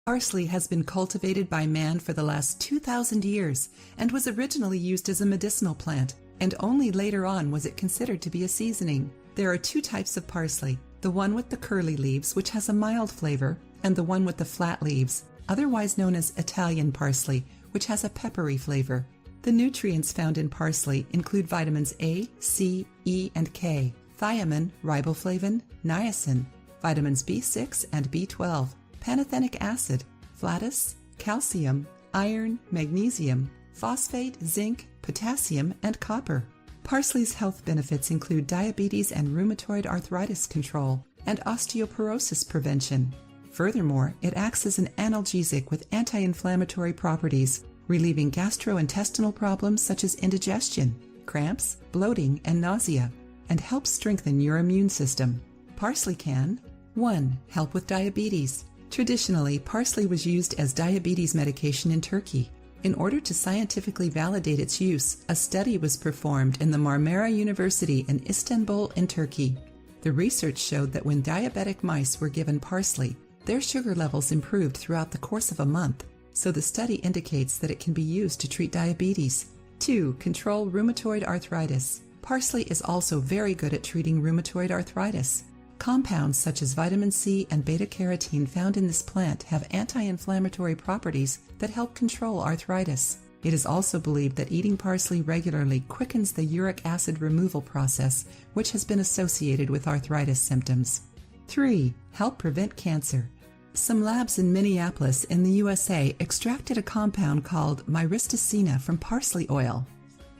Parsley has been cultivated by man for the last 2,000 years and was originally used as a medicinal plant, and only later on was it considered to be a seasoning. There are two types of parsley, the one with the curly leaves, which has a mild flavor, and the one with the flat leaves, otherwise known as Italian parsley, which has a peppery flavor. The nutrients found in parsley include vitamins A, C, E, and K, thiamine, riboflavin, niacin, vitamins B6 and B12, pantothenic acid, flatus, calcium, iron, magnesium, phosphate, zinc, potassium, and copper. Parsley's health benefits include diabetes and rheumatoid arthritis control and osteoporosis prevention. Furthermore, it acts as an analgesic with anti-inflammatory properties, relieving gastrointestinal problems such as indigestion, cramps, bloating, and nausea, and helps strengthen your immune system. Parsley can 1. Help with diabetes. Traditionally, parsley was used as diabetes medication in Turkey. In order to scientifically validate its use, a study was performed in the Marmara University in Istanbul in Turkey. The research showed that when diabetic mice were given parsley, their sugar levels improved throughout the course of a month, so the study indicates that it can be used to treat diabetes. 2. Control rheumatoid arthritis. Parsley is also very good at treating rheumatoid arthritis. Compounds such as vitamin C and beta-carotene found in this plant have anti-inflammatory properties that help control arthritis. It is also believed that eating parsley regularly quickens the uric acid removal process, which has been associated with arthritis symptoms. 3. Help prevent cancer. Some labs in Minneapolis in the USA extracted a compound called myristicina from parsley oil.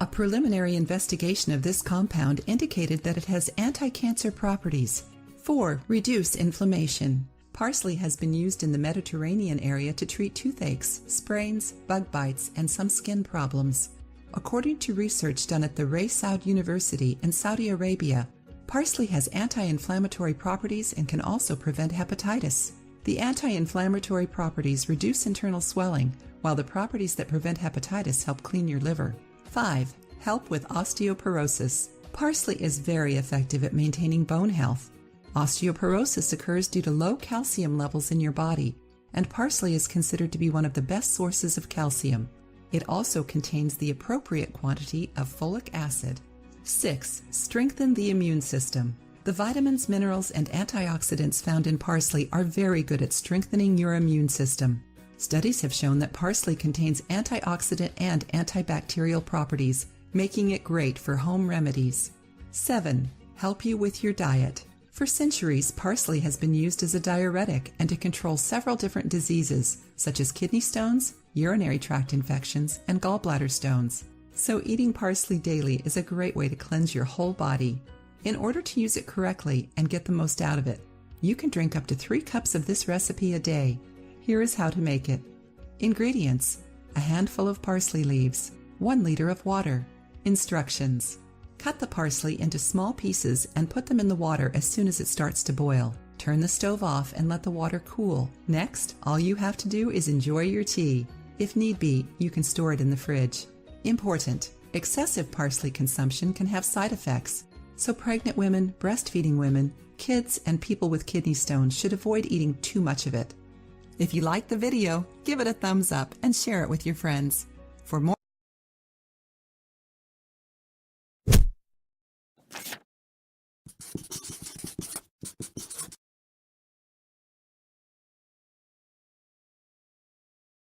A preliminary investigation of this compound indicated that it has anti-cancer properties. 4. Reduce inflammation. Parsley has been used in the Mediterranean area to treat toothaches, sprains, bug bites, and some skin problems. According to research done at the Ray Saud University in Saudi Arabia, parsley has anti-inflammatory properties and can also prevent hepatitis. The anti-inflammatory properties reduce internal swelling, while the properties that prevent hepatitis help clean your liver. 5. Help with osteoporosis. Parsley is very effective at maintaining bone health. Osteoporosis occurs due to low calcium levels in your body, and parsley is considered to be one of the best sources of calcium. It also contains the appropriate quantity of folic acid. 6. Strengthen the immune system. The vitamins, minerals, and antioxidants found in parsley are very good at strengthening your immune system. Studies have shown that parsley contains antioxidant and antibacterial properties, making it great for home remedies. 7. Help you with your diet. For centuries, parsley has been used as a diuretic and to control several different diseases, such as kidney stones, urinary tract infections, and gallbladder stones. So eating parsley daily is a great way to cleanse your whole body. In order to use it correctly and get the most out of it, you can drink up to 3 cups of this recipe a day. Here is how to make it. Ingredients: a handful of parsley leaves, 1 liter of water. Instructions: cut the parsley into small pieces and put them in the water as soon as it starts to boil. Turn the stove off and let the water cool. Next, all you have to do is enjoy your tea. If need be, you can store it in the fridge. Important: excessive parsley consumption can have side effects, so pregnant women, breastfeeding women, kids, and people with kidney stones should avoid eating too much of it. If you liked the video, give it a thumbs up and share it with your friends. For more